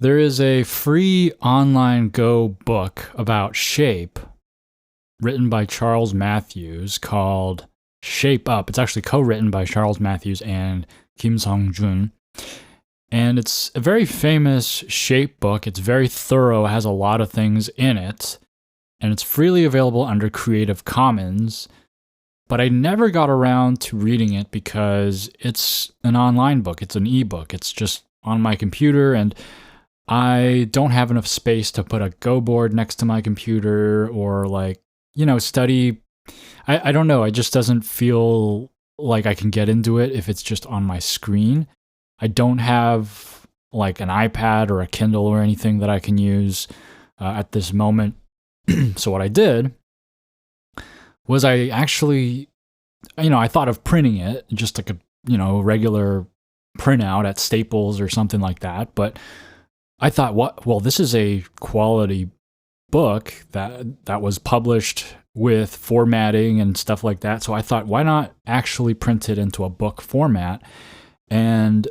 There is a free online Go book about shape written by Charles Matthews called Shape Up. It's actually co-written by Charles Matthews and Kim Sung-jun. And it's a very famous shape book. It's very thorough, has a lot of things in it, and it's freely available under Creative Commons. But I never got around to reading it because it's an online book. It's an ebook. It's just on my computer, and I don't have enough space to put a Go board next to my computer or study. I don't know. It just doesn't feel like I can get into it if it's just on my screen. I don't have like an iPad or a Kindle or anything that I can use at this moment. So what I did was I actually, I thought of printing it, just like a, regular printout at Staples or something like that. But I thought, well, this is a quality book that was published with formatting and stuff like that. So I thought, why not actually print it into a book format? And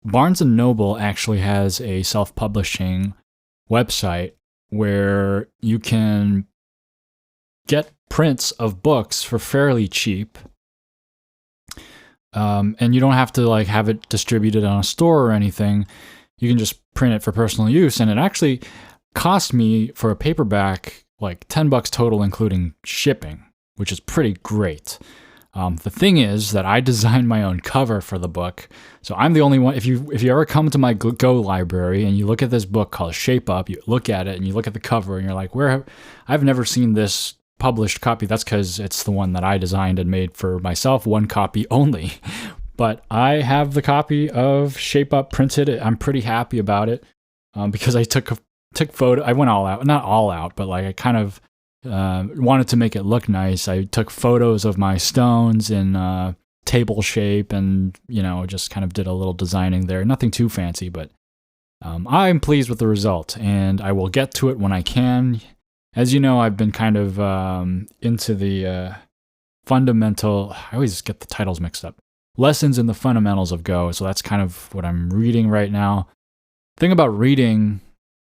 Barnes & Noble actually has a self-publishing website where you can get prints of books for fairly cheap. And you don't have to have it distributed on a store or anything. You can just print it for personal use. And it actually cost me for a paperback $10 total, including shipping, which is pretty great. The thing is that I designed my own cover for the book. So I'm the only one. If you ever come to my Go library and you look at this book called Shape Up, you look at it and you look at the cover and you're like, I've never seen this published copy. That's because it's the one that I designed and made for myself, one copy only. But I have the copy of Shape Up printed. I'm pretty happy about it because I took photo. I went all out, not all out, but I kind of wanted to make it look nice. I took photos of my stones in table shape and, just kind of did a little designing there. Nothing too fancy, but I'm pleased with the result, and I will get to it when I can. As you know, I've been kind of into the fundamental, I always get the titles mixed up, Lessons in the Fundamentals of Go. So that's kind of what I'm reading right now. The thing about reading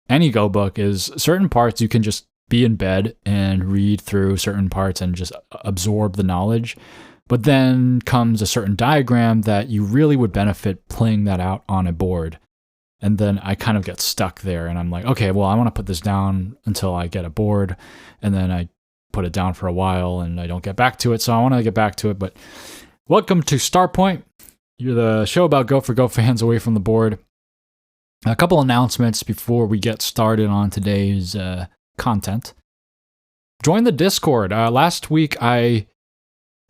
any Go book is certain parts you can just be in bed and read through certain parts and just absorb the knowledge. But then comes a certain diagram that you really would benefit playing that out on a board. And then I kind of get stuck there and I'm like, okay, well, I want to put this down until I get a board. And then I put it down for a while and I don't get back to it. So I want to get back to it. But welcome to Starpoint. You're the show about Go for Go fans away from the board. A couple announcements before we get started on today's content. Join the Discord. Last week I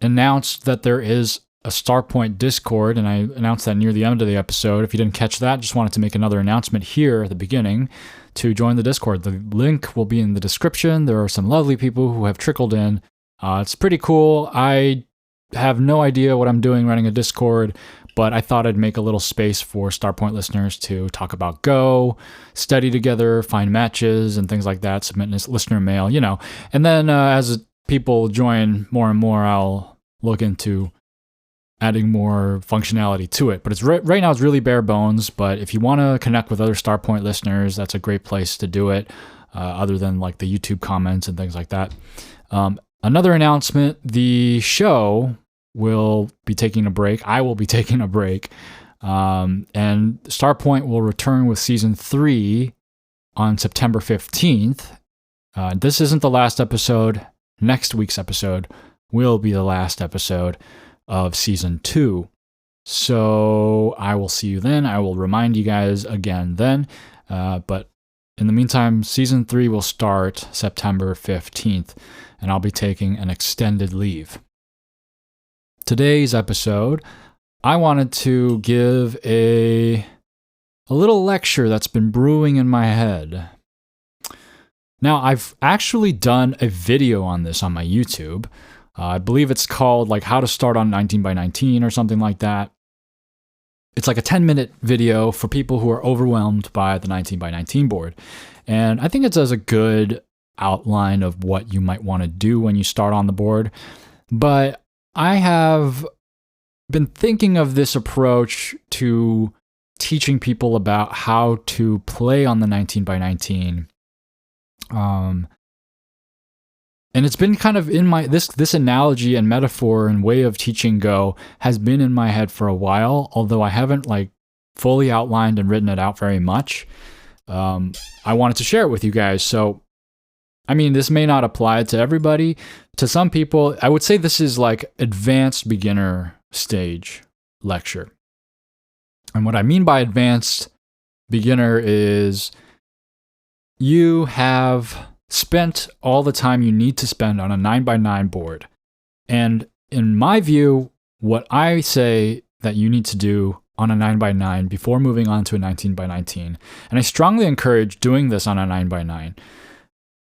announced that there is a Starpoint Discord, and I announced that near the end of the episode. If you didn't catch that, just wanted to make another announcement here at the beginning to join the Discord. The link will be in the description. There are some lovely people who have trickled in. It's pretty cool. I have no idea what I'm doing running a Discord, but I thought I'd make a little space for Starpoint listeners to talk about Go, study together, find matches, and things like that, submit listener mail, And then as people join more and more, I'll look into adding more functionality to it. But it's right now it's really bare bones, but if you want to connect with other Starpoint listeners, that's a great place to do it, other than the YouTube comments and things like that. Another announcement, the show will be taking a break. I will be taking a break. And Starpoint will return with Season 3 on September 15th. This isn't the last episode. Next week's episode will be the last episode of Season 2. So I will see you then. I will remind you guys again then. But in the meantime, Season 3 will start September 15th, and I'll be taking an extended leave. Today's episode, I wanted to give a little lecture that's been brewing in my head. Now, I've actually done a video on this on my YouTube. I believe it's called How to Start on 19x19 or something like that. It's a 10-minute video for people who are overwhelmed by the 19x19 board. And I think it does a good outline of what you might want to do when you start on the board. But I have been thinking of this approach to teaching people about how to play on the 19 by 19. And it's been kind of in my this analogy and metaphor and way of teaching Go has been in my head for a while, although I haven't like fully outlined and written it out very much. I wanted to share it with you guys. So, I mean, this may not apply to everybody. To some people, I would say this is like advanced beginner stage lecture. And what I mean by advanced beginner is you have spent all the time you need to spend on a 9x9 board. And in my view, what I say that you need to do on a 9x9 before moving on to a 19x19, and I strongly encourage doing this on a 9x9,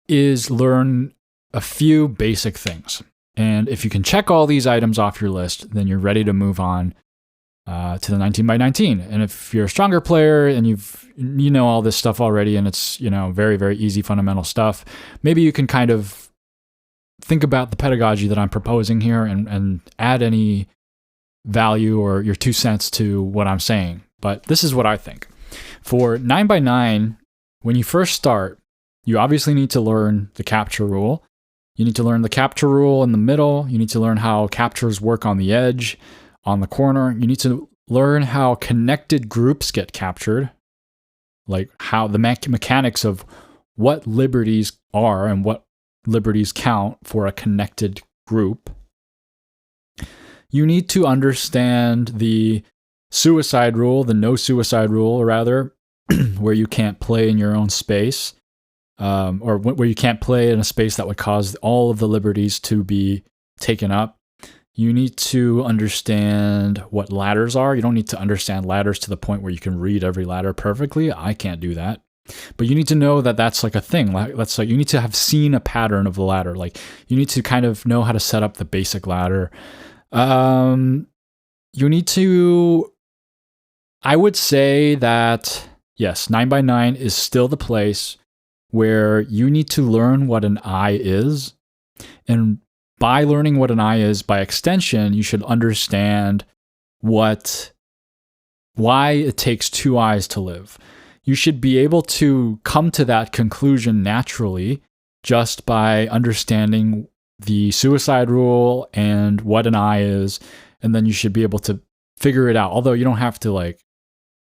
is learn a few basic things. And if you can check all these items off your list, then you're ready to move on to the 19x19. And if you're a stronger player and you know all this stuff already and it's, very, very easy fundamental stuff, maybe you can kind of think about the pedagogy that I'm proposing here and add any value or your 2 cents to what I'm saying. But this is what I think. For 9x9, when you first start, you obviously need to learn the capture rule. You need to learn the capture rule in the middle. You need to learn how captures work on the edge, on the corner. You need to learn how connected groups get captured, like how the mechanics of what liberties are and what liberties count for a connected group. You need to understand the suicide rule, the no suicide rule, rather, where you can't play in your own space, or where you can't play in a space that would cause all of the liberties to be taken up. You need to understand what ladders are. You don't need to understand ladders to the point where you can read every ladder perfectly. I can't do that. But you need to know that that's like a thing. That's like you need to have seen a pattern of the ladder. Like you need to kind of know how to set up the basic ladder. You need to, I would say that, yes, 9x9 is still the place where you need to learn what an eye is. And by learning what an eye is, by extension, you should understand why it takes 2 eyes to live. You should be able to come to that conclusion naturally just by understanding the suicide rule and what an eye is, and then you should be able to figure it out. Although you don't have to like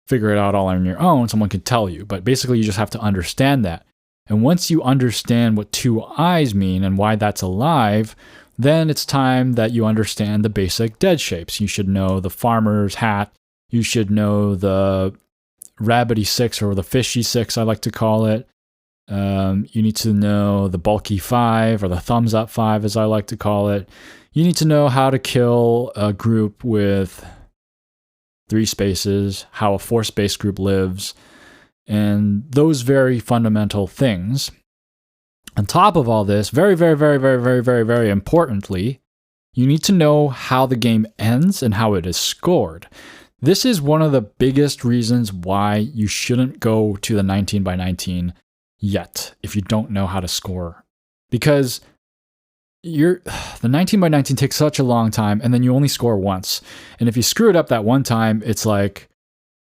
figure it out all on your own, someone can tell you, but basically you just have to understand that. And once you understand what 2 eyes mean and why that's alive, then it's time that you understand the basic dead shapes. You should know the farmer's hat. You should know the rabbity 6 or the fishy 6, I like to call it. You need to know the bulky 5 or the thumbs up 5, as I like to call it. You need to know how to kill a group with 3 spaces, how a 4-space group lives, and those very fundamental things. On top of all this, very, very, very, very, very, very, very importantly, you need to know how the game ends and how it is scored. This is one of the biggest reasons why you shouldn't go to the 19x19 yet if you don't know how to score. Because the 19x19 takes such a long time and then you only score once. And if you screw it up that one time, it's like,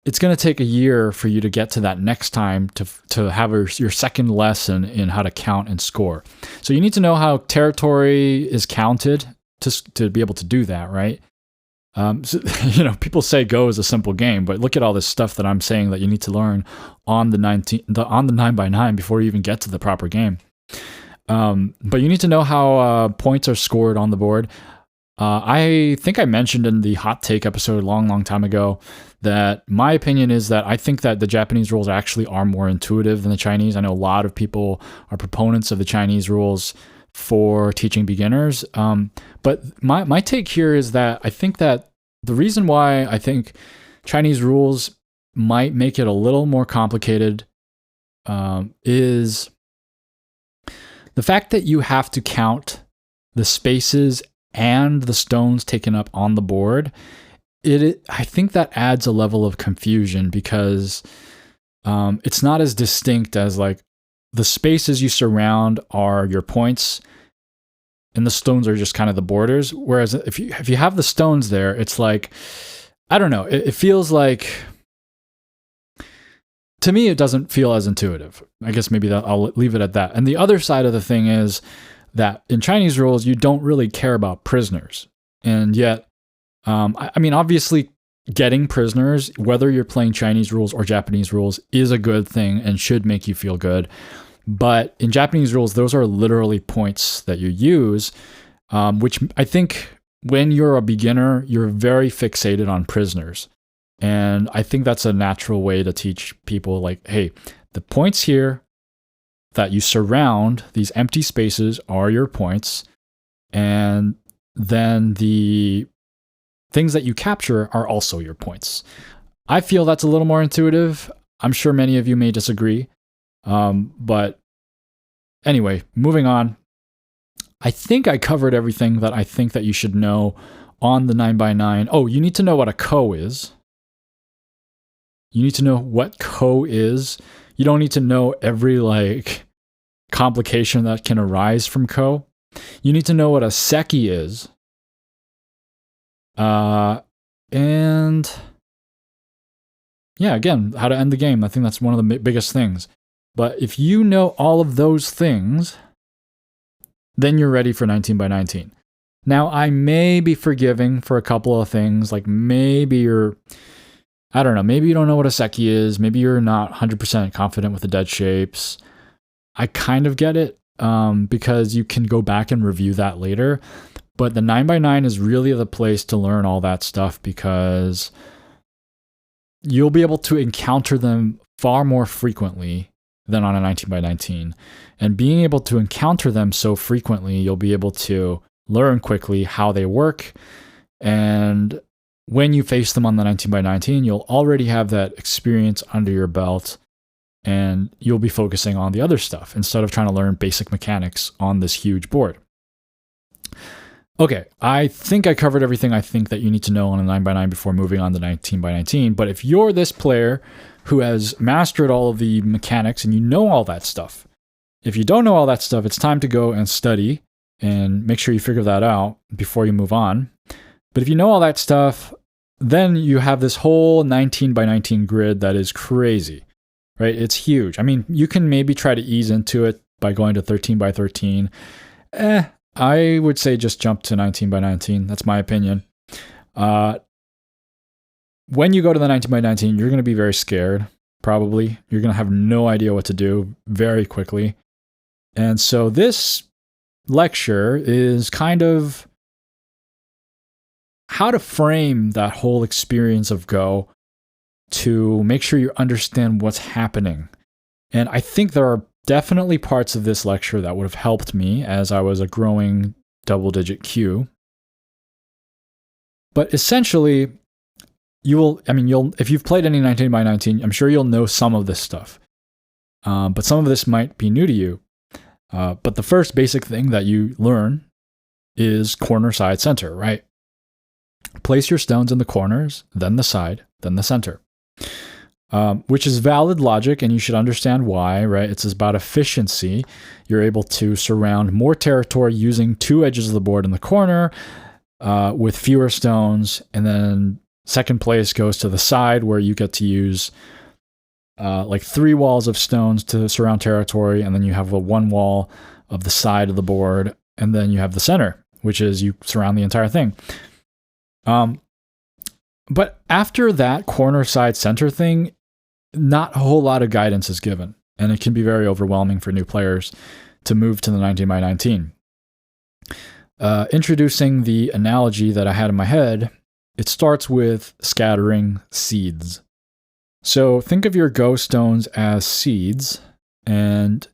it's going to take a year for you to get to that next time to have your second lesson in how to count and score. So you need to know how territory is counted to be able to do that, right? So, people say Go is a simple game, but look at all this stuff that I'm saying that you need to learn on the 9x9 before you even get to the proper game. But you need to know how points are scored on the board. I think I mentioned in the hot take episode a long, long time ago that my opinion is that I think that the Japanese rules actually are more intuitive than the Chinese. I know a lot of people are proponents of the Chinese rules for teaching beginners. But my take here is that I think that the reason why I think Chinese rules might make it a little more complicated is the fact that you have to count the spaces and the stones taken up on the board. I think that adds a level of confusion because it's not as distinct as like the spaces you surround are your points and the stones are just kind of the borders. Whereas if you have the stones there, it's like, I don't know, it feels like to me, it doesn't feel as intuitive. I guess maybe I'll leave it at that. And the other side of the thing is that in Chinese rules, you don't really care about prisoners. And yet, I mean, obviously, getting prisoners, whether you're playing Chinese rules or Japanese rules, is a good thing and should make you feel good. But in Japanese rules, those are literally points that you use, which I think when you're a beginner, you're very fixated on prisoners. And I think that's a natural way to teach people like, hey, the points here that you surround, these empty spaces, are your points. And then the things that you capture are also your points. I feel that's a little more intuitive. I'm sure many of you may disagree. But anyway, moving on. I think I covered everything that I think that you should know on the 9x9. Oh, you need to know what a ko is. You need to know what ko is. You don't need to know every complication that can arise from ko. You need to know what a seki is. And yeah, again, how to end the game. I think that's one of the biggest things. But if you know all of those things, then you're ready for 19x19. Now, I may be forgiving for a couple of things, like maybe you don't know what a seki is. Maybe you're not 100% confident with the dead shapes. I kind of get it, because you can go back and review that later. But the 9x9 is really the place to learn all that stuff, because you'll be able to encounter them far more frequently than on a 19x19. And being able to encounter them so frequently, you'll be able to learn quickly how they work. And when you face them on the 19x19, you'll already have that experience under your belt, and you'll be focusing on the other stuff instead of trying to learn basic mechanics on this huge board. Okay, I think I covered everything I think that you need to know on a 9x9 before moving on to 19x19. But if you're this player who has mastered all of the mechanics and you know all that stuff, if you don't know all that stuff, it's time to go and study and make sure you figure that out before you move on. But if you know all that stuff, then you have this whole 19x19 grid that is crazy, right? It's huge. I mean, you can maybe try to ease into it by going to 13x13. I would say just jump to 19x19. That's my opinion. When you go to the 19x19, you're going to be very scared, probably. You're going to have no idea what to do very quickly. And so this lecture is kind of how to frame that whole experience of Go to make sure you understand what's happening. And I think there are definitely parts of this lecture that would have helped me as I was a growing double-digit queue. But essentially, if you've played any 19x19, I'm sure you'll know some of this stuff. But some of this might be new to you. But the first basic thing that you learn is corner, side, center, right? Place your stones in the corners, then the side, then the center. Which is valid logic, and you should understand why, right? It's about efficiency. You're able to surround more territory using two edges of the board in the corner with fewer stones, and then second place goes to the side, where you get to use 3 walls of stones to surround territory, and then you have one wall of the side of the board, and then you have the center, which is you surround the entire thing. But after that corner, side, center thing, not a whole lot of guidance is given, and it can be very overwhelming for new players to move to the 19x19. Introducing the analogy that I had in my head, it starts with scattering seeds. So think of your Go stones as seeds, and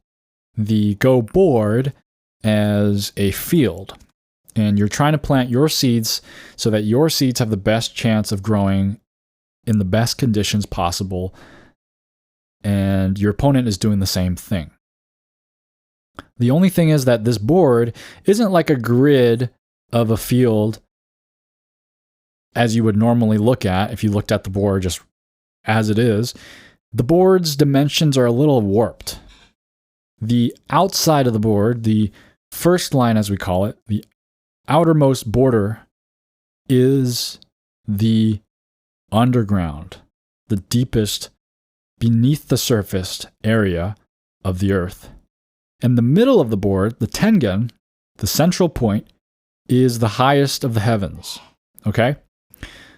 the Go board as a field. And you're trying to plant your seeds so that your seeds have the best chance of growing in the best conditions possible, and your opponent is doing the same thing. The only thing is that this board isn't like a grid of a field as you would normally look at if you looked at the board just as it is. The board's dimensions are a little warped. The outside of the board, the first line as we call it, the outermost border, is the underground, the deepest beneath the surface area of the earth. And the middle of the board, the tengen, the central point, is the highest of the heavens. Okay?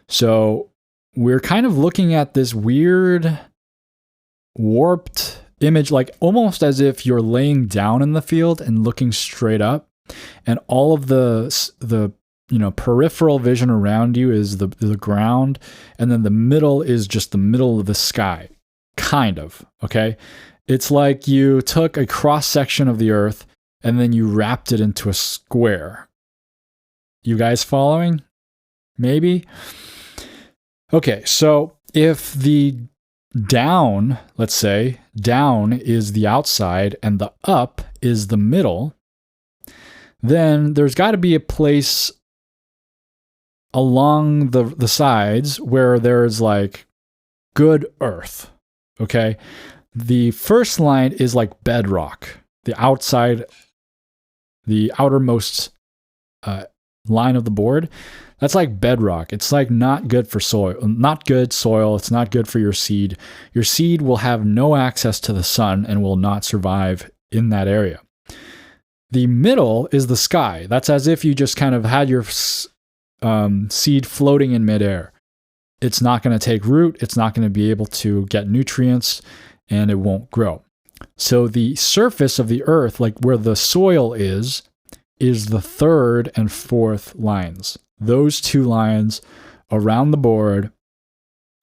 So we're kind of looking at this weird, warped image, like almost as if you're laying down in the field and looking straight up, and all of the peripheral vision around you is the ground, and then the middle is just the middle of the sky, kind of. Okay? It's like you took a cross section of the earth and then you wrapped it into a square. You guys following? Maybe? Okay, so if the down, let's say, down is the outside and the up is the middle, then there's got to be a place along the sides where there's like good earth. Okay? The first line is like bedrock, the outside, the outermost line of the board. That's like bedrock. It's like not good for soil, not good soil. It's not good for your seed. Your seed will have no access to the sun and will not survive in that area. The middle is the sky. That's as if you just kind of had your seed floating in midair. It's not going to take root. It's not going to be able to get nutrients, and it won't grow. So the surface of the earth, like where the soil is the third and fourth lines. Those two lines around the board,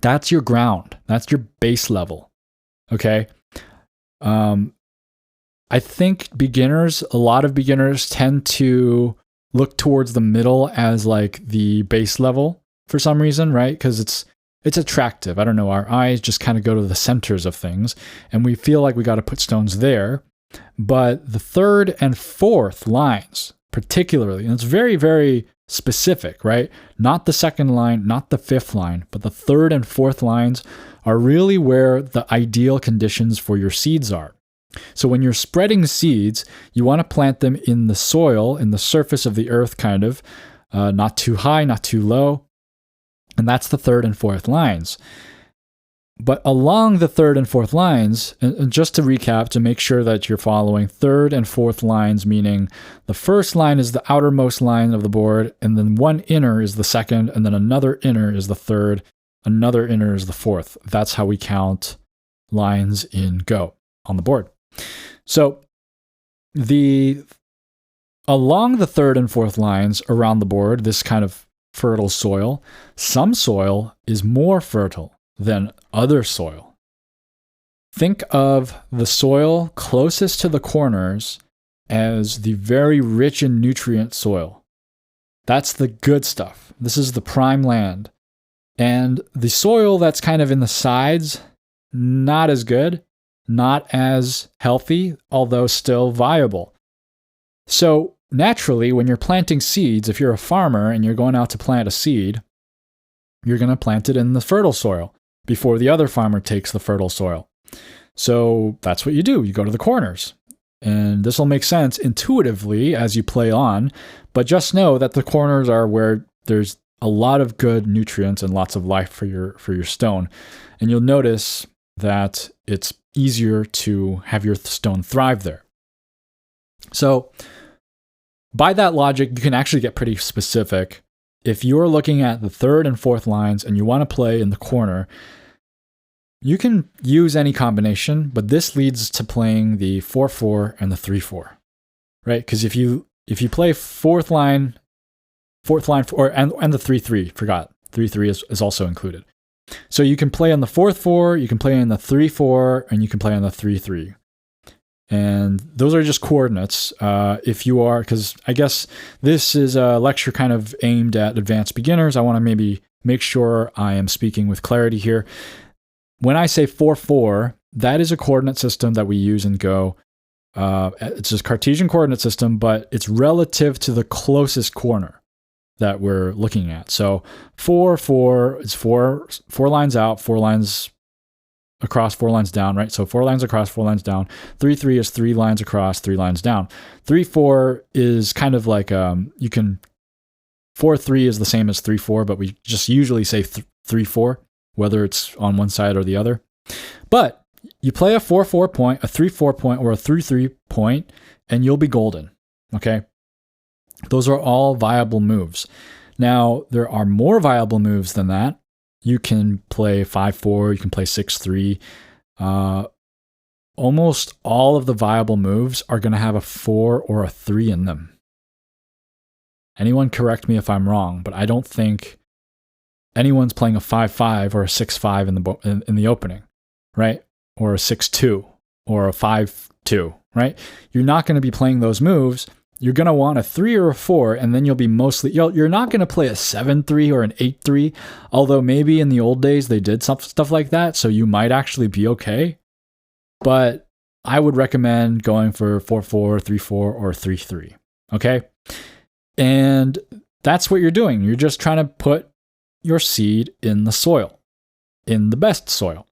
that's your ground. That's your base level. Okay? I think a lot of beginners tend to look towards the middle as like the base level for some reason, right? Because it's attractive. I don't know. Our eyes just kind of go to the centers of things, and we feel like we got to put stones there. But the third and fourth lines, particularly, and it's very, very specific, right? Not the second line, not the fifth line, but the third and fourth lines are really where the ideal conditions for your seeds are. So when you're spreading seeds, you want to plant them in the soil, in the surface of the earth, kind of, not too high, not too low. And that's the third and fourth lines. But along the third and fourth lines, and just to recap, to make sure that you're following, third and fourth lines, meaning the first line is the outermost line of the board, and then one inner is the second, and then another inner is the third, another inner is the fourth. That's how we count lines in Go on the board. So along the third and fourth lines around the board, this kind of fertile soil, some soil is more fertile than other soil. Think of the soil closest to the corners as the very rich in nutrient soil. That's the good stuff. This is the prime land. And the soil that's kind of in the sides, not as good, not as healthy, although still viable. So naturally, when you're planting seeds, if you're a farmer and you're going out to plant a seed, you're going to plant it in the fertile soil before the other farmer takes the fertile soil. So that's what you do. You go to the corners. And this will make sense intuitively as you play on, but just know that the corners are where there's a lot of good nutrients and lots of life for your stone. And you'll notice that it's easier to have your stone thrive there. So by that logic, you can actually get pretty specific. If you're looking at the third and fourth lines and you want to play in the corner, you can use any combination, but this leads to playing the 4-4 and the 3-4, right? Because if you play fourth line, and the 3-3, forgot 3-3 is also included. So you can play on the 4-4, you can play on the 3-4, and you can play on the 3-3. And those are just coordinates. Because I guess this is a lecture kind of aimed at advanced beginners. I want to maybe make sure I am speaking with clarity here. When I say 4-4, that is a coordinate system that we use in Go. It's a Cartesian coordinate system, but it's relative to the closest corner that we're looking at. So 4-4 is four lines out, 4 lines across, 4 lines down, right? So 4 lines across, 4 lines down. 3-3 is 3 lines across, 3 lines down. 3-4 is kind of like 4-3 is the same as 3-4, but we just usually say 3-4, whether it's on one side or the other. But you play a 4-4 point, a 3-4 point, or a 3-3 point, and you'll be golden. Okay? Those are all viable moves. Now, there are more viable moves than that. You can play 5-4, you can play 6-3. Almost all of the viable moves are going to have a 4 or a 3 in them. Anyone correct me if I'm wrong, but I don't think anyone's playing a 5-5 or a 6-5 in the opening, right? Or a 6-2 or a 5-2, right? You're not going to be playing those moves. You're going to want a 3 or a 4, and then you'll be mostly... You're not going to play a 7-3 or an 8-3, although maybe in the old days they did stuff like that, so you might actually be okay. But I would recommend going for 4-4, 3-4, or 3-3, okay? And that's what you're doing. You're just trying to put your seed in the soil, in the best soil.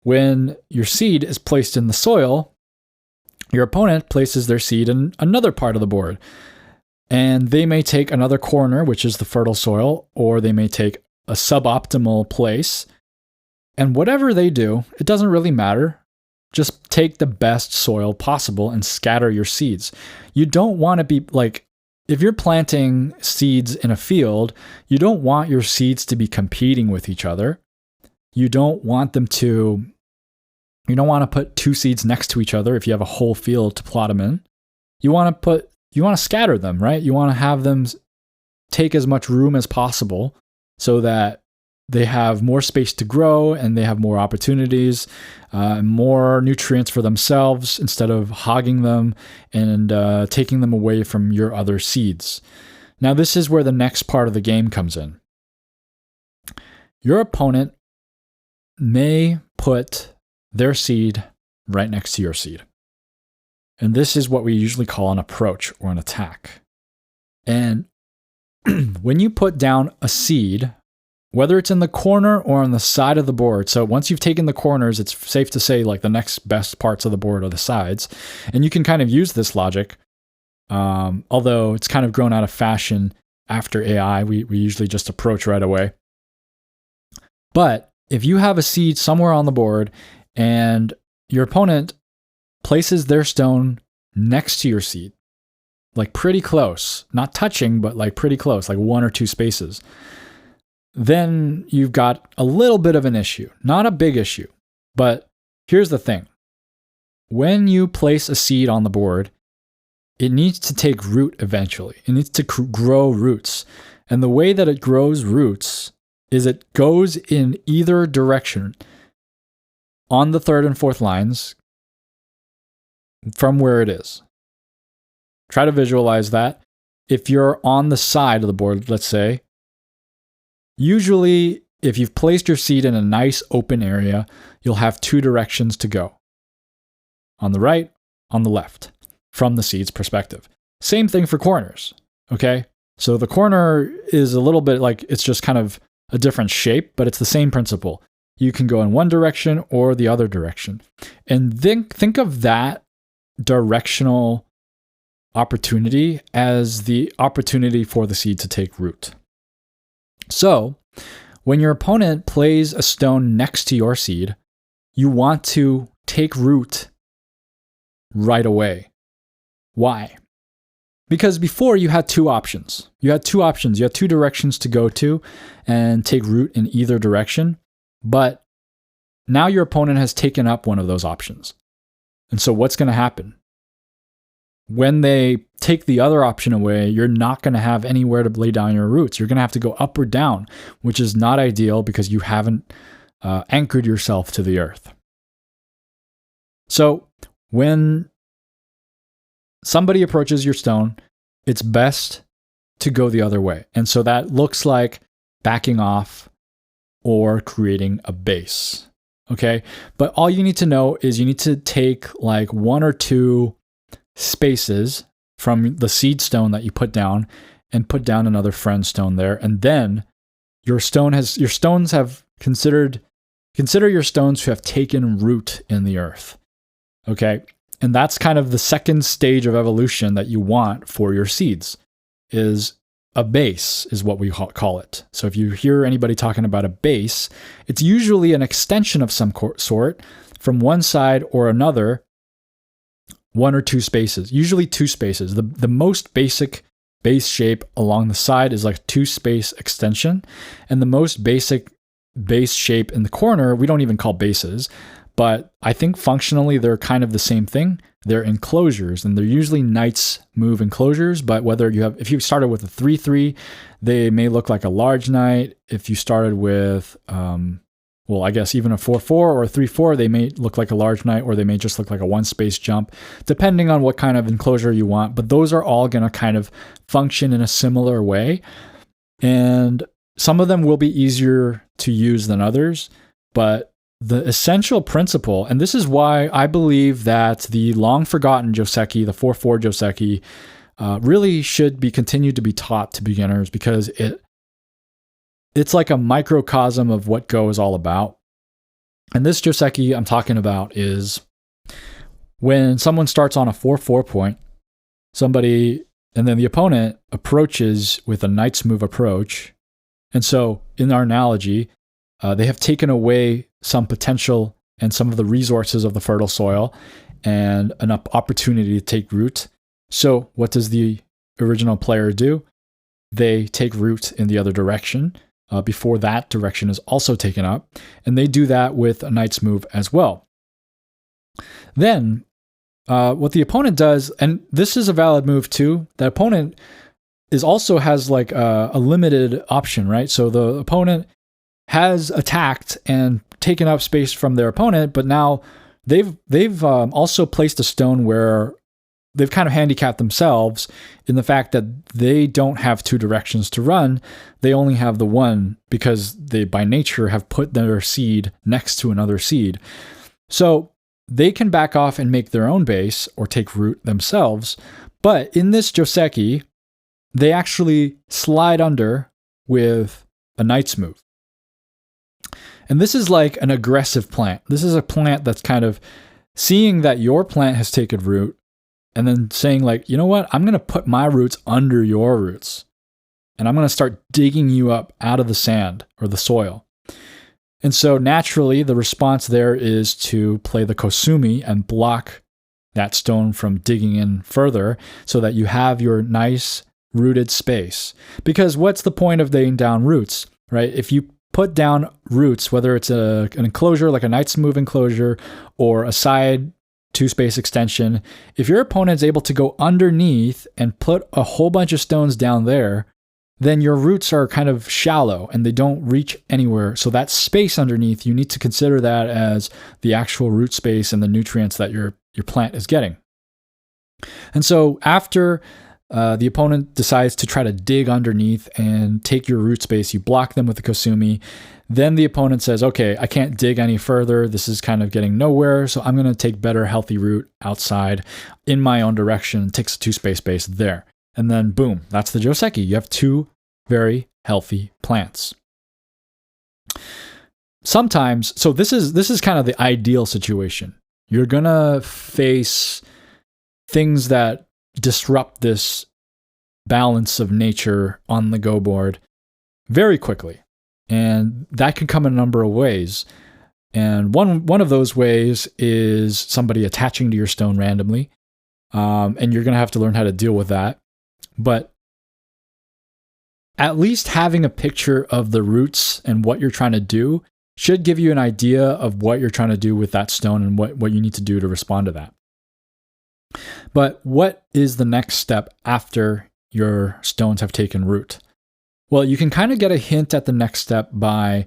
When your seed is placed in the soil, your opponent places their seed in another part of the board. And they may take another corner, which is the fertile soil, or they may take a suboptimal place. And whatever they do, it doesn't really matter. Just take the best soil possible and scatter your seeds. You don't want to be like, if you're planting seeds in a field, you don't want your seeds to be competing with each other. You don't want to put two seeds next to each other if you have a whole field to plot them in. You want to scatter them, right? You want to have them take as much room as possible so that they have more space to grow and they have more opportunities, more nutrients for themselves instead of hogging them and taking them away from your other seeds. Now, this is where the next part of the game comes in. Your opponent may put their seed right next to your seed. And this is what we usually call an approach or an attack. And when you put down a seed, whether it's in the corner or on the side of the board. So once you've taken the corners, it's safe to say like the next best parts of the board are the sides. And you can kind of use this logic, although it's kind of grown out of fashion after AI. We usually just approach right away. But if you have a seed somewhere on the board and your opponent places their stone next to your seed, like pretty close, not touching, but like pretty close, like 1 or 2 spaces, then you've got a little bit of an issue. Not a big issue, but here's the thing. When you place a seed on the board, it needs to take root eventually. It needs to grow roots. And the way that it grows roots is it goes in either direction on the 3rd and 4th lines from where it is. Try to visualize that. If you're on the side of the board, let's say, usually, if you've placed your seed in a nice open area, you'll have 2 directions to go. On the right, on the left, from the seed's perspective. Same thing for corners, okay? So the corner is a little bit like, it's just kind of a different shape, but it's the same principle. You can go in one direction or the other direction. And think of that directional opportunity as the opportunity for the seed to take root. So, when your opponent plays a stone next to your seed, you want to take root right away. Why? Because before you had 2 options. You had 2 directions to go to and take root in either direction. But now your opponent has taken up one of those options. And so what's going to happen? When they take the other option away, you're not going to have anywhere to lay down your roots. You're going to have to go up or down, which is not ideal because you haven't anchored yourself to the earth. So when somebody approaches your stone, it's best to go the other way. And so that looks like backing off or creating a base. Okay? But all you need to know is you need to take like 1 or 2 spaces from the seed stone that you put down and put down another friend stone there. And then your stones have consider your stones to have taken root in the earth. Okay? And that's kind of the second stage of evolution that you want for your seeds, is a base is what we call it. So if you hear anybody talking about a base, it's usually an extension of some sort from one side or another, one or two spaces, usually two spaces. The most basic base shape along the side is like 2-space extension, and the most basic base shape in the corner, we don't even call bases, but I think functionally they're kind of the same thing. They're enclosures, and they're usually Knight's Move enclosures, but if you started with a 3/3, they may look like a large knight. If you started with, I guess even a 4/4 or a 3/4, they may look like a large knight, or they may just look like a 1-space jump, depending on what kind of enclosure you want. But those are all going to kind of function in a similar way. And some of them will be easier to use than others, but the essential principle, and this is why I believe that the long-forgotten Joseki, the 4/4 Joseki, really should be continued to be taught to beginners, because it's like a microcosm of what Go is all about. And this Joseki I'm talking about is when someone starts on a 4/4 point, and then the opponent approaches with a Knight's Move approach. And so in our analogy, they have taken away some potential and some of the resources of the fertile soil and an opportunity to take root. So what does the original player do? They take root in the other direction before that direction is also taken up, and they do that with a Knight's Move as well. Then what the opponent does, and this is a valid move too, the opponent also has like a limited option, right? So the opponent has attacked and taken up space from their opponent, but now they've also placed a stone where they've kind of handicapped themselves in the fact that they don't have two directions to run. They only have the one, because they by nature have put their seed next to another seed. So they can back off and make their own base or take root themselves. But in this Joseki, they actually slide under with a Knight's Move. And this is like an aggressive plant. This is a plant that's kind of seeing that your plant has taken root and then saying like, you know what, I'm going to put my roots under your roots. And I'm going to start digging you up out of the sand or the soil. And so naturally, the response there is to play the Kosumi and block that stone from digging in further so that you have your nice rooted space. Because what's the point of laying down roots, right? If you put down roots, whether it's an enclosure like a Knight's Move enclosure or a side 2-space extension, if your opponent's able to go underneath and put a whole bunch of stones down there, then your roots are kind of shallow and they don't reach anywhere. So that space underneath, you need to consider that as the actual root space and the nutrients that your plant is getting. And so after the opponent decides to try to dig underneath and take your root space, you block them with the Kosumi. Then the opponent says, okay, I can't dig any further. This is kind of getting nowhere. So I'm going to take better healthy root outside in my own direction. Takes a 2-space base there. And then boom, that's the Joseki. You have two very healthy plants. Sometimes, so this is kind of the ideal situation. You're going to face things that disrupt this balance of nature on the Go board very quickly. And that can come in a number of ways. And one of those ways is somebody attaching to your stone randomly. And you're going to have to learn how to deal with that. But at least having a picture of the roots and what you're trying to do should give you an idea of what you're trying to do with that stone and what you need to do to respond to that. But what is the next step after your stones have taken root? Well, you can kind of get a hint at the next step by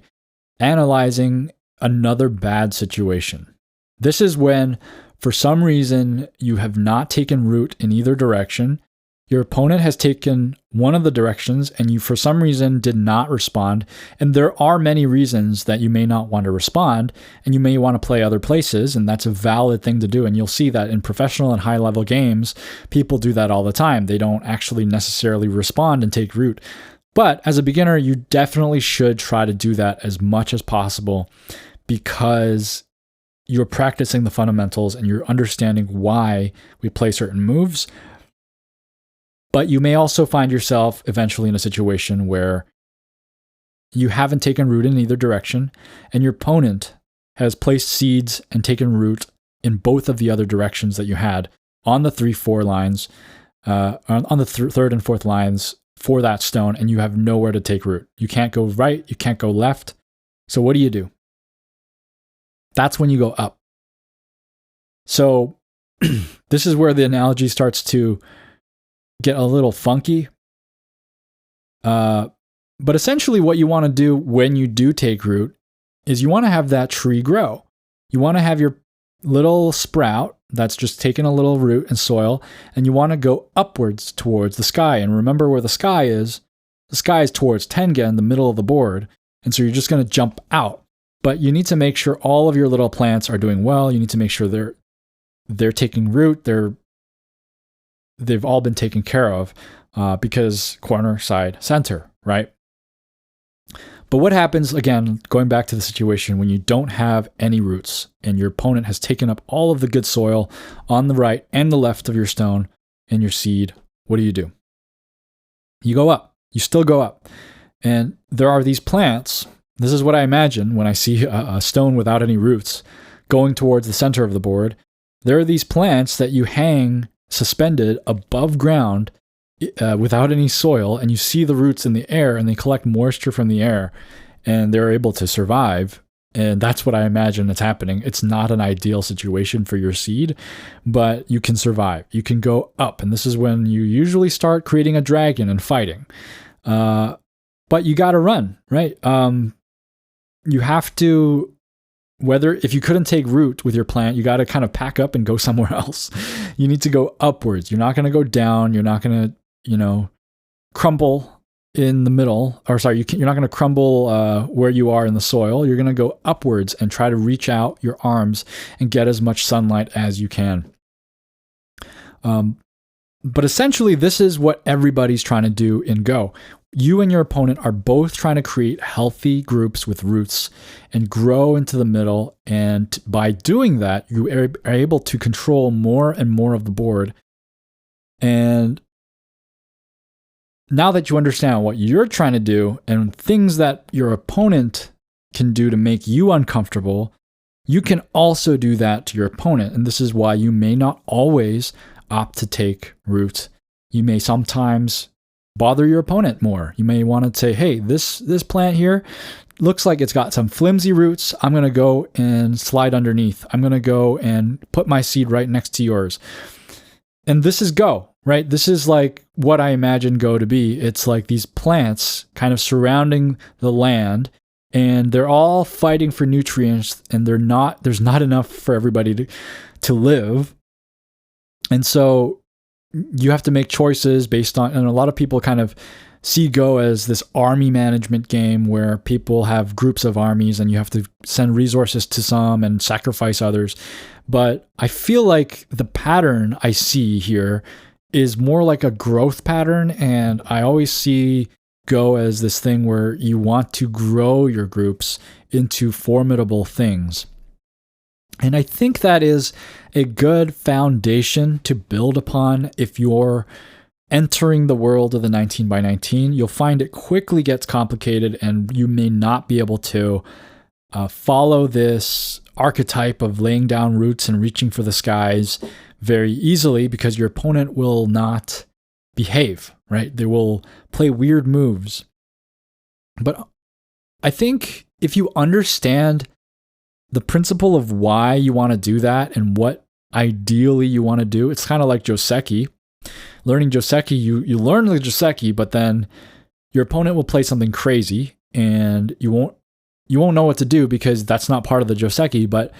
analyzing another bad situation. This is when, for some reason, you have not taken root in either direction. Your opponent has taken one of the directions and you, for some reason, did not respond. And there are many reasons that you may not want to respond, and you may want to play other places, and that's a valid thing to do. And you'll see that in professional and high-level games, people do that all the time. They don't actually necessarily respond and take root. But as a beginner, you definitely should try to do that as much as possible, because you're practicing the fundamentals and you're understanding why we play certain moves. But you may also find yourself eventually in a situation where you haven't taken root in either direction, and your opponent has placed seeds and taken root in both of the other directions that you had on the 3-4 lines, on the third and fourth lines for that stone, and you have nowhere to take root. You can't go right, you can't go left. So what do? That's when you go up. So this is where the analogy starts to get a little funky. But essentially what you want to do when you do take root is you want to have that tree grow. You want to have your little sprout that's just taken a little root and soil, and you want to go upwards towards the sky. And remember where the sky is. The sky is towards Tenga in the middle of the board. And so you're just going to jump out. But you need to make sure all of your little plants are doing well. You need to make sure they're taking root. They've all been taken care of because corner, side, center, right? But what happens, again, going back to the situation when you don't have any roots and your opponent has taken up all of the good soil on the right and the left of your stone and your seed? What do? You go up. You still go up. And there are these plants. This is what I imagine when I see a stone without any roots going towards the center of the board. There are these plants that you hang suspended above ground without any soil, and you see the roots in the air, and they collect moisture from the air, and they're able to survive. And that's what I imagine is happening. It's not an ideal situation for your seed, but you can survive. You can go up, and this is when you usually start creating a dragon and fighting. But you got to run, right? You have to, if you couldn't take root with your plant, you got to kind of pack up and go somewhere else. You need to go upwards. You're not going to go down. You're not going to, crumble in the middle, you're not going to crumble where you are in the soil. You're going to go upwards and try to reach out your arms and get as much sunlight as you can. But essentially, this is what everybody's trying to do in Go. You and your opponent are both trying to create healthy groups with roots and grow into the middle. And by doing that, you are able to control more and more of the board. And now that you understand what you're trying to do and things that your opponent can do to make you uncomfortable, you can also do that to your opponent. And this is why you may not always opt to take root. You may sometimes bother your opponent more. You may want to say, hey, this plant here looks like it's got some flimsy roots. I'm going to go and slide underneath. I'm going to go and put my seed right next to yours. And this is Go, right? This is like what I imagine Go to be. It's like these plants kind of surrounding the land, and they're all fighting for nutrients, and there's not enough for everybody to live. And so you have to make choices based on, and a lot of people kind of see Go as this army management game where people have groups of armies and you have to send resources to some and sacrifice others. But I feel like the pattern I see here is more like a growth pattern. And I always see Go as this thing where you want to grow your groups into formidable things. And I think that is a good foundation to build upon if you're entering the world of the 19 by 19. You'll find it quickly gets complicated, and you may not be able to follow this archetype of laying down roots and reaching for the skies very easily because your opponent will not behave, right? They will play weird moves. But I think if you understand the principle of why you want to do that and what ideally you want to do, it's kind of like Joseki. Learning Joseki, you learn the Joseki, but then your opponent will play something crazy and you won't know what to do because that's not part of the Joseki. But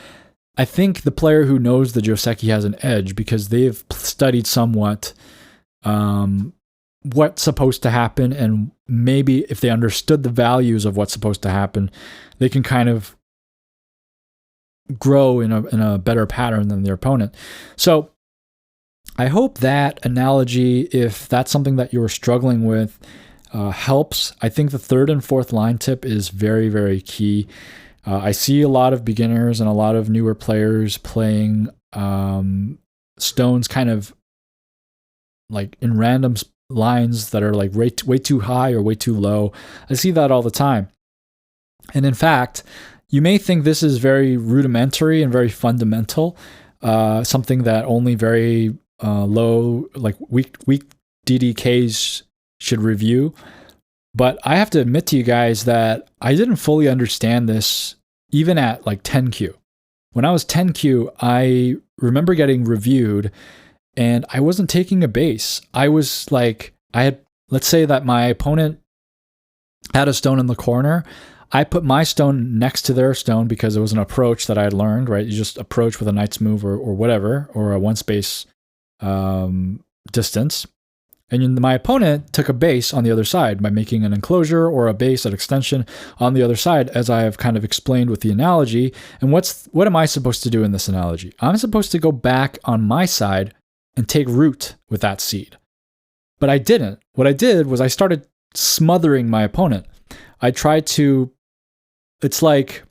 I think the player who knows the Joseki has an edge because they've studied somewhat what's supposed to happen, and maybe if they understood the values of what's supposed to happen, they can kind of grow in a better pattern than their opponent. So I hope that analogy, if that's something that you're struggling with, helps. I think the third and fourth line tip is very, very key. I see a lot of beginners and a lot of newer players playing stones kind of like in random lines that are like way too high or way too low. I see that all the time. And in fact, you may think this is very rudimentary and very fundamental, something that only very low, like weak DDKs should review. But I have to admit to you guys that I didn't fully understand this even at like 10Q. When I was 10Q, I remember getting reviewed and I wasn't taking a base. I was like, let's say that my opponent had a stone in the corner. I put my stone next to their stone because it was an approach that I had learned, right? You just approach with a knight's move or whatever, or a one space distance. And my opponent took a base on the other side by making an enclosure or a base, an extension on the other side, as I have kind of explained with the analogy. And what am I supposed to do in this analogy? I'm supposed to go back on my side and take root with that seed. But I didn't. What I did was I started smothering my opponent. I tried to, it's like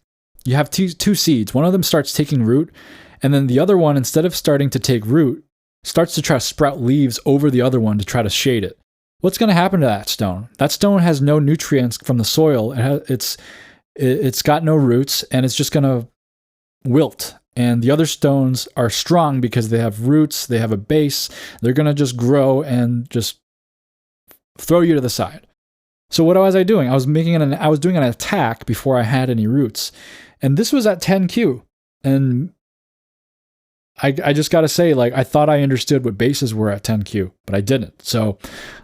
you have two seeds. One of them starts taking root, and then the other one, instead of starting to take root, starts to try to sprout leaves over the other one to try to shade it. What's going to happen to that stone? That stone has no nutrients from the soil. It's got no roots, and it's just going to wilt. And the other stones are strong because they have roots, they have a base. They're going to just grow and just throw you to the side. So what was I doing? I was doing an attack before I had any roots. And this was at 10Q. And I just got to say, like, I thought I understood what bases were at 10Q, but I didn't. So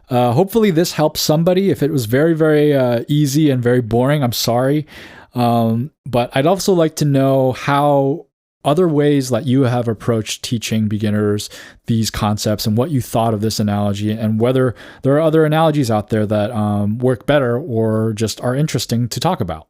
hopefully this helps somebody. If it was very, very easy and very boring, I'm sorry. But I'd also like to know how other ways that you have approached teaching beginners these concepts and what you thought of this analogy, and whether there are other analogies out there that work better or just are interesting to talk about.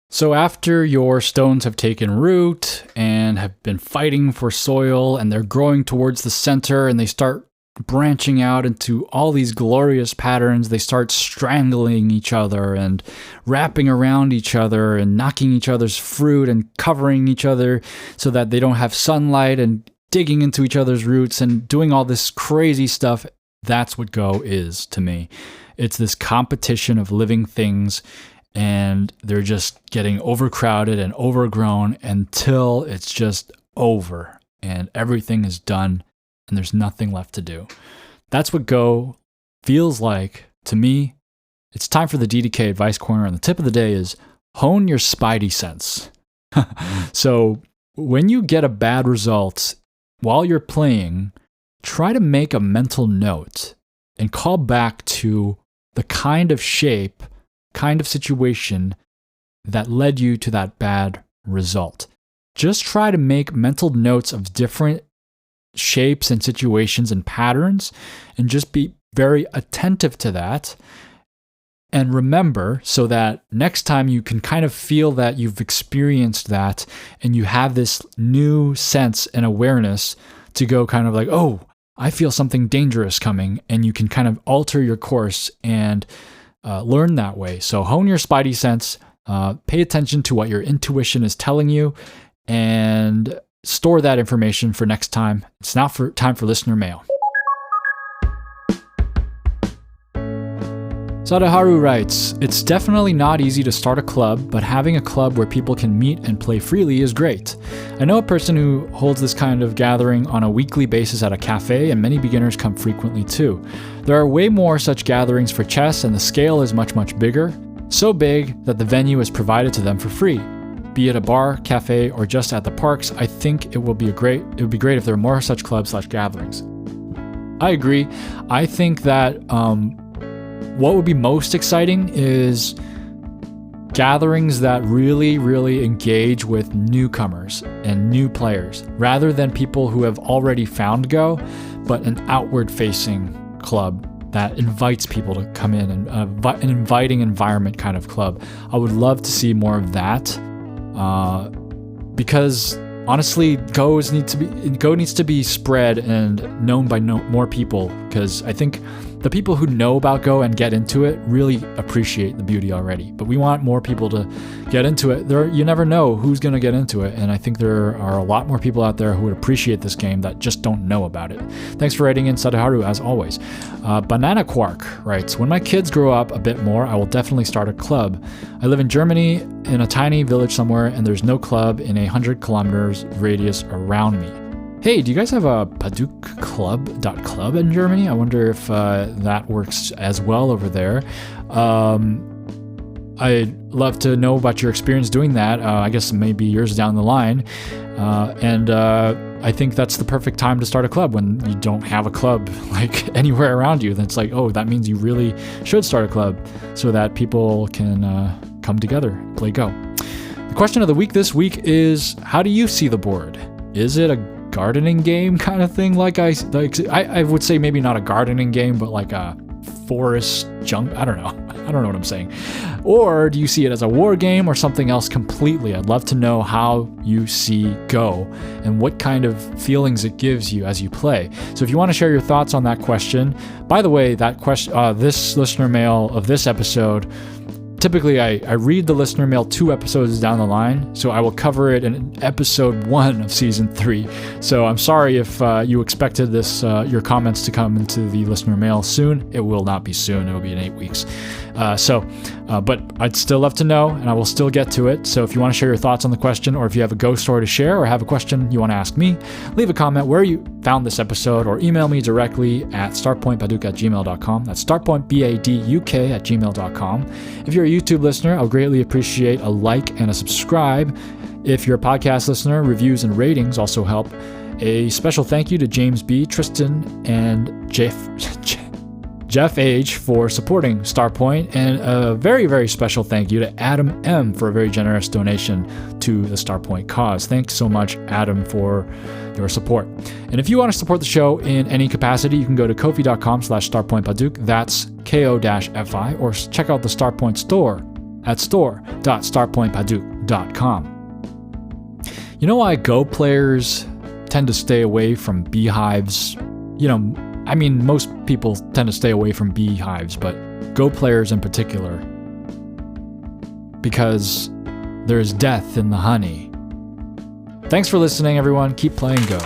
So after your stones have taken root and have been fighting for soil and they're growing towards the center and they start branching out into all these glorious patterns, they start strangling each other and wrapping around each other and knocking each other's fruit and covering each other so that they don't have sunlight and digging into each other's roots and doing all this crazy stuff. That's what Go is to me. It's this competition of living things, and they're just getting overcrowded and overgrown until it's just over and everything is done and there's nothing left to do. That's what Go feels like to me. It's time for the DDK Advice Corner, and the tip of the day is hone your spidey sense. So when you get a bad result while you're playing, try to make a mental note and call back to the kind of shape, kind of situation that led you to that bad result. Just try to make mental notes of different shapes and situations and patterns, and just be very attentive to that. And remember, so that next time you can kind of feel that you've experienced that and you have this new sense and awareness to go kind of like, oh, I feel something dangerous coming, and you can kind of alter your course and learn that way. So hone your spidey sense, pay attention to what your intuition is telling you, and store that information for next time. It's now time for listener mail. Sadaharu writes, it's definitely not easy to start a club, but having a club where people can meet and play freely is great. I know a person who holds this kind of gathering on a weekly basis at a cafe, and many beginners come frequently too. There are way more such gatherings for chess, and the scale is much, much bigger. So big that the venue is provided to them for free. Be it a bar, cafe, or just at the parks, I think it would be great if there were more such clubs/gatherings. I agree. I think that what would be most exciting is gatherings that really, really engage with newcomers and new players, rather than people who have already found Go, but an outward-facing club that invites people to come in, and an inviting environment kind of club. I would love to see more of that, because honestly, Go needs to be spread and known by more people, because I think the people who know about Go and get into it really appreciate the beauty already. But we want more people to get into it. You never know who's going to get into it, and I think there are a lot more people out there who would appreciate this game that just don't know about it. Thanks for writing in, Sadaharu, as always. Banana Quark writes, when my kids grow up a bit more, I will definitely start a club. I live in Germany in a tiny village somewhere, and there's no club in 100 kilometers radius around me. Hey, do you guys have a Paduk Club in Germany? I wonder if that works as well over there. I'd love to know about your experience doing that. I guess maybe years down the line. And I think that's the perfect time to start a club when you don't have a club like anywhere around you. Then it's like, oh, that means you really should start a club so that people can come together, play Go. The question of the week this week is, how do you see the board? Is it a gardening game kind of thing? I would say maybe not a gardening game, but like a forest junk. I don't know what I'm saying. Or do you see it as a war game or something else completely? I'd love to know how you see Go and what kind of feelings it gives you as you play. So if you want to share your thoughts on that question, by the way, that question, this listener mail of this episode, typically I read the listener mail 2 episodes down the line, so I will cover it in episode 1 of season 3. So I'm sorry if you expected your comments to come into the listener mail soon. It will not be soon. It will be in 8 weeks. But I'd still love to know, and I will still get to it. So if you want to share your thoughts on the question, or if you have a Go story to share, or have a question you want to ask me, leave a comment where you found this episode, or email me directly at startpointpaduk@gmail.com. That's startpointbaduk@gmail.com. If you're a YouTube listener, I'll greatly appreciate a like and a subscribe. If you're a podcast listener, reviews and ratings also help. A special thank you to James B., Tristan, and Jeff H. for supporting Starpoint, and a very, very special thank you to Adam M. for a very generous donation to the Starpoint cause. Thanks so much, Adam, for your support. And if you want to support the show in any capacity, you can go to ko-fi.com/starpointpaduk. That's ko-fi, or check out the Starpoint store at store.starpointpaduk.com. You know why Go players tend to stay away from beehives? Most people tend to stay away from beehives, but Go players in particular, because there's death in the honey. Thanks for listening, everyone. Keep playing Go.